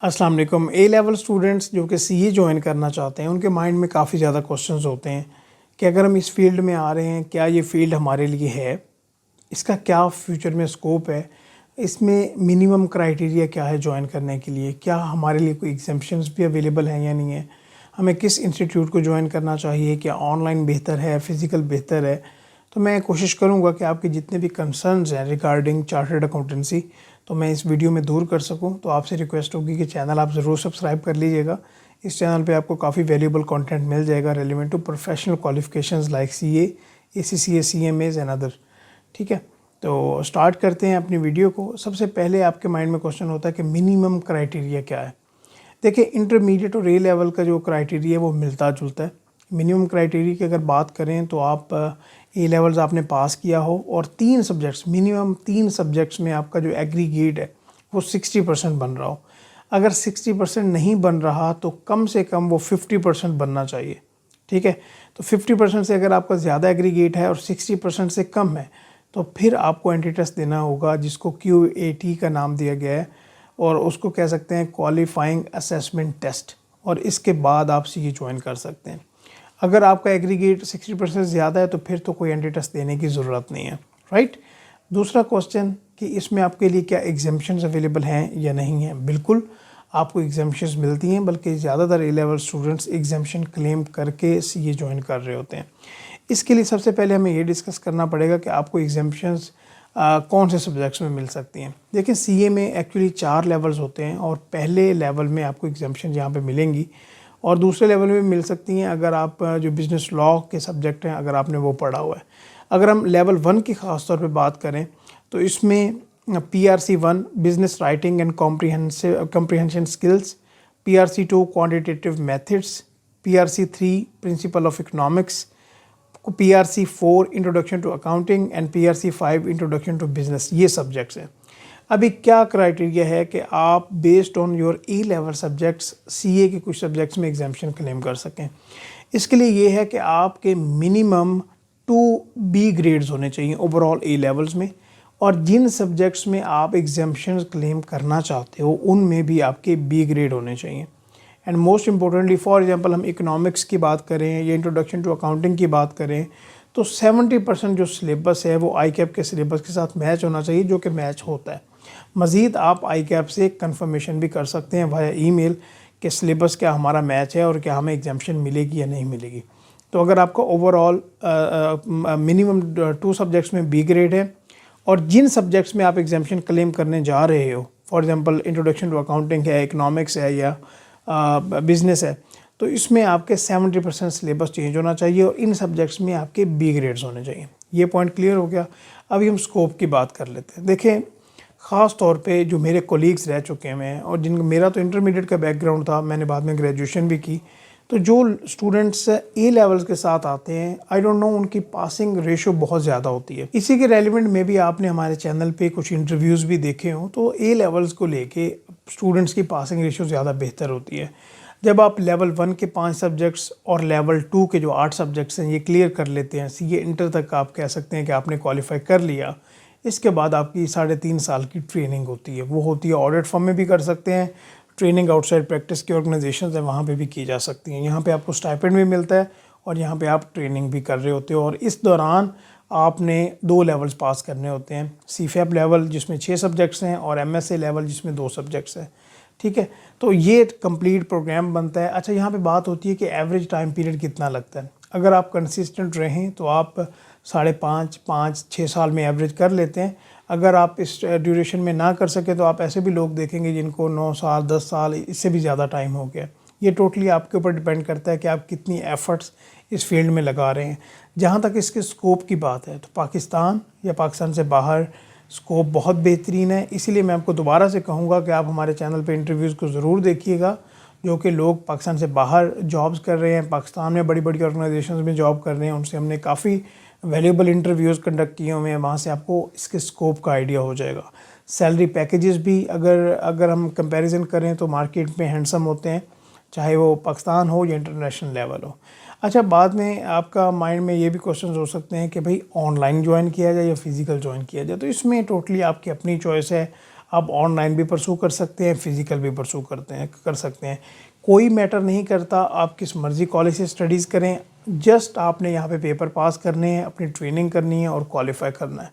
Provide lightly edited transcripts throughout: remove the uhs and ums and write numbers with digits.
अस्सलाम वालेकुम। ए level students जो कि सीए ज्वाइन करना चाहते हैं उनके माइंड में काफ़ी ज़्यादा क्वेश्चंस होते हैं कि अगर हम इस फील्ड में आ रहे हैं, क्या ये फील्ड हमारे लिए है, इसका क्या फ्यूचर में स्कोप है, इसमें मिनिमम क्राइटेरिया क्या है ज्वाइन करने के लिए, क्या हमारे लिए कोई एग्जाम्पशंस भी अवेलेबल हैं या नहीं है, हमें किस इंस्टीट्यूट को ज्वाइन करना चाहिए, क्या ऑनलाइन बेहतर है, फ़िज़िकल बेहतर है। तो मैं कोशिश करूँगा कि आपके जितने भी कंसर्न्स हैं रिगार्डिंग चार्टर्ड अकाउंटेंसी तो मैं इस वीडियो में दूर कर सकूं। तो आपसे रिक्वेस्ट होगी कि चैनल आप ज़रूर सब्सक्राइब कर लीजिएगा। इस चैनल पे आपको काफ़ी वैल्यूएबल कंटेंट मिल जाएगा relevant to professional qualifications like CA, ACCA, CMAs and other. ठीक है, तो स्टार्ट करते हैं अपनी वीडियो को। सबसे पहले आपके माइंड में क्वेश्चन होता है कि मिनिमम क्राइटेरिया क्या है। देखिए, इंटरमीडिएट और ए लेवल का जो क्राइटेरिया है वो मिलता जुलता है। मिनिमम क्राइटेरिया की अगर बात करें तो आप ए लेवल्स आपने पास किया हो और 3 सब्जेक्ट्स, मिनिमम 3 सब्जेक्ट्स में आपका जो एग्रीगेट है वो 60% बन रहा हो। अगर 60% नहीं बन रहा तो कम से कम वो 50% बनना चाहिए। ठीक है, तो 50% से अगर आपका ज़्यादा एग्रीगेट है और 60% से कम है तो फिर आपको एंट्री टेस्ट देना होगा, जिसको QAT का नाम दिया गया है और उसको कह सकते हैं क्वालिफाइंग असेसमेंट टेस्ट, और इसके बाद आप सीए ज्वाइन कर सकते हैं। अगर आपका एग्रीगेट 60% से ज़्यादा है तो फिर तो कोई एंट्री टेस्ट देने की ज़रूरत नहीं है, राइट। दूसरा क्वेश्चन कि इसमें आपके लिए क्या एग्जाम्पशंस अवेलेबल हैं या नहीं हैं। बिल्कुल आपको एग्जाम्पशंस मिलती हैं, बल्कि ज़्यादातर ए लेवल स्टूडेंट्स एग्जाम्पशन क्लेम करके सीए ज्वाइन कर रहे होते हैं। इसके लिए सबसे पहले हमें ये डिस्कस करना पड़ेगा कि आपको एग्जाम्पशंस कौन से सब्जेक्ट्स में मिल सकती हैं। देखिए, सीए में एक्चुअली 4 लेवल्स होते हैं और पहले लेवल में आपको एग्जाम्पशन यहाँ पे मिलेंगी और दूसरे लेवल में मिल सकती हैं अगर आप जो बिज़नेस लॉ के सब्जेक्ट हैं अगर आपने वो पढ़ा हुआ है। अगर हम लेवल 1 की ख़ास तौर पे बात करें तो इसमें PRC1 business writing and comprehension skills, PRC2 quantitative methods, PRC3 principle of economics, PRC4 introduction to accounting and PRC5 introduction to business, ये सब्जेक्ट्स हैं। अभी क्या क्राइटेरिया है कि आप based on your A level subjects CA के कुछ subjects में एग्जाम्पशन क्लेम कर सकें। इसके लिए ये है कि आपके मिनिमम 2B ग्रेड्स होने चाहिए ओवरऑल ए लेवल्स में, और जिन सब्जेक्ट्स में आप एग्जाम्पशन क्लेम करना चाहते हो उनमें भी आपके B ग्रेड होने चाहिए। And most importantly, for example हम इकोनॉमिक्स की बात करें या इंट्रोडक्शन टू अकाउंटिंग की बात करें तो 70% जो सिलेबस है वो ICAP के सिलेबस के साथ मैच होना चाहिए, जो कि मैच होता है। मज़ीद आप ICAP से कंफर्मेशन भी कर सकते हैं वाया ईमेल कि सिलेबस क्या हमारा मैच है और क्या हमें एग्जाम्पशन मिलेगी या नहीं मिलेगी। तो अगर आपका ओवरऑल मिनिमम 2 सब्जेक्ट्स में B ग्रेड है और जिन सब्जेक्ट्स में आप एग्जाम्पशन क्लेम करने जा रहे हो, for example introduction to accounting है, इकोनॉमिक्स है या बिज़नेस है, तो इसमें आपके 70% सिलेबस चेंज होना चाहिए और इन सब्जेक्ट्स में आपके B ग्रेड्स होने चाहिए। ये पॉइंट क्लियर हो गया। अभी हम स्कोप की बात कर लेते हैं। देखें, ख़ास तौर पे जो मेरे कोलीग्स रह चुके हैं और जिनका मेरा तो इंटरमीडिएट का बैकग्राउंड था, मैंने बाद में ग्रेजुएशन भी की, तो जो स्टूडेंट्स ए लेवल्स के साथ आते हैं, आई डोंट नो, उनकी पासिंग रेशो बहुत ज़्यादा होती है। इसी के रेलिवेंट में भी आपने हमारे चैनल पे कुछ इंटरव्यूज़ भी देखे हों तो ए लेवल्स को लेके स्टूडेंट्स की पासिंग रेशो ज़्यादा बेहतर होती है। जब आप लेवल 1 के 5 सब्जेक्ट्स और लेवल 2 के जो 8 सब्जेक्ट्स हैं ये क्लियर कर लेते हैं, सीए इंटर तक आप कह सकते हैं कि आपने क्वालिफाई कर लिया, इसके बाद आपकी 3.5 साल की ट्रेनिंग होती है। वो होती है ऑडिट फर्म में भी कर सकते हैं, ट्रेनिंग आउटसाइड प्रैक्टिस की ऑर्गेनाइजेशन है वहाँ पे भी की जा सकती हैं। यहाँ पे आपको स्टाइपेंड भी मिलता है और यहाँ पे आप ट्रेनिंग भी कर रहे होते हो और इस दौरान आपने 2 लेवल्स पास करने होते हैं। CFAP लेवल जिसमें 6 सब्जेक्ट्स हैं और MSA लेवल जिसमें 2 सब्जेक्ट्स हैं। ठीक है, तो ये कंप्लीट प्रोग्राम बनता है। अच्छा, यहाँ पे बात होती है कि एवरेज टाइम पीरियड कितना लगता है। अगर आप कंसिस्टेंट रहें तो आप 5.5 6 साल में एवरेज कर लेते हैं। अगर आप इस ड्यूरेशन में ना कर सके तो आप ऐसे भी लोग देखेंगे जिनको 9 साल 10 साल इससे भी ज़्यादा टाइम हो गया। ये टोटली आपके ऊपर डिपेंड करता है कि आप कितनी एफ़र्ट्स इस फील्ड में लगा रहे हैं। जहाँ तक इसके स्कोप की बात है तो पाकिस्तान या पाकिस्तान से बाहर स्कोप बहुत बेहतरीन है। इसीलिए मैं आपको दोबारा से कहूँगा कि आप हमारे चैनल पे इंटरव्यूज़ को ज़रूर देखिएगा, जो कि लोग पाकिस्तान से बाहर जॉब्स कर रहे हैं, पाकिस्तान में बड़ी बड़ी ऑर्गेनाइजेशंस में जॉब कर रहे हैं, उनसे हमने काफ़ी वैल्यूएबल इंटरव्यूज़ कंडक्ट किए हुए हैं। वहाँ से आपको इसके स्कोप का आइडिया हो जाएगा। सैलरी पैकेजेस भी अगर हम कंपैरिजन करें तो मार्केट में हैंडसम होते हैं, चाहे वो पाकिस्तान हो या इंटरनेशनल लेवल हो। अच्छा, बाद में आपका माइंड में ये भी क्वेश्चंस हो सकते हैं कि भाई ऑनलाइन ज्वाइन किया जाए या फिज़िकल ज्वाइन किया जाए, तो इसमें टोटली आपकी अपनी चॉइस है। आप ऑनलाइन भी परसू कर सकते हैं, फिज़िकल भी परसू कर सकते हैं। कोई मैटर नहीं करता, आप किस मर्ज़ी कॉलेज से स्टडीज़ करें, जस्ट आपने यहाँ पे पेपर पास करने हैं, अपनी ट्रेनिंग करनी है और क्वालिफाई करना है।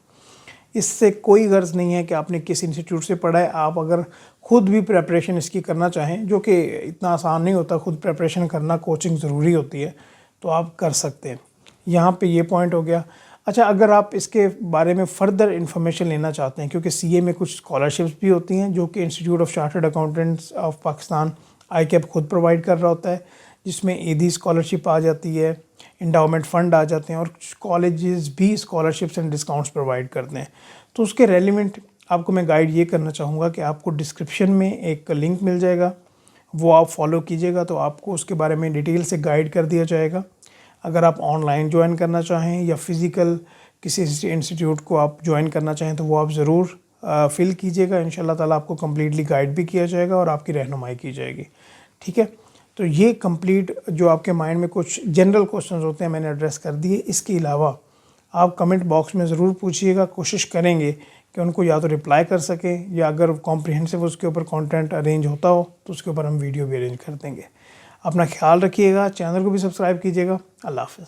इससे कोई गर्ज़ नहीं है कि आपने किस इंस्टीट्यूट से पढ़ा है। आप अगर खुद भी प्रेपरेशन इसकी करना चाहें, जो कि इतना आसान नहीं होता, खुद प्रेपरेशन करना, कोचिंग ज़रूरी होती है, तो आप कर सकते हैं। यहाँ पे ये पॉइंट हो गया। अच्छा, अगर आप इसके बारे में फ़र्दर इन्फॉर्मेशन लेना चाहते हैं, क्योंकि सीए में कुछ स्कॉलरशिप्स भी होती हैं जो कि institute of chartered accountants of Pakistan ICAP खुद प्रोवाइड कर रहा होता है, जिसमें ईदी स्कॉलरशिप आ जाती है, इंडाउमेंट फ़ंड आ जाते हैं और कॉलेजेस भी स्कॉलरशिप्स एंड डिस्काउंट्स प्रोवाइड करते हैं। तो उसके रेलिवेंट आपको मैं गाइड ये करना चाहूँगा कि आपको डिस्क्रिप्शन में एक लिंक मिल जाएगा, वो आप फॉलो कीजिएगा तो आपको उसके बारे में डिटेल से गाइड कर दिया जाएगा। अगर आप ऑनलाइन ज्वाइन करना चाहें या फिज़िकल किसी इंस्टीट्यूट को आप ज्वाइन करना चाहें तो वो आप ज़रूर फिल कीजिएगा। इंशाल्लाह ताला आपको कम्प्लीटली गाइड भी किया जाएगा और आपकी रहनुमाई की जाएगी। ठीक है, तो ये कंप्लीट जो आपके माइंड में कुछ जनरल क्वेश्चंस होते हैं मैंने एड्रेस कर दिए। इसके अलावा आप कमेंट बॉक्स में ज़रूर पूछिएगा, कोशिश करेंगे कि उनको या तो रिप्लाई कर सकें या अगर कॉम्प्रिहेंसिव उसके ऊपर कंटेंट अरेंज होता हो तो उसके ऊपर हम वीडियो भी अरेंज कर देंगे। अपना ख्याल रखिएगा, चैनल को भी सब्सक्राइब कीजिएगा। अल्लाह हाफ़िज़।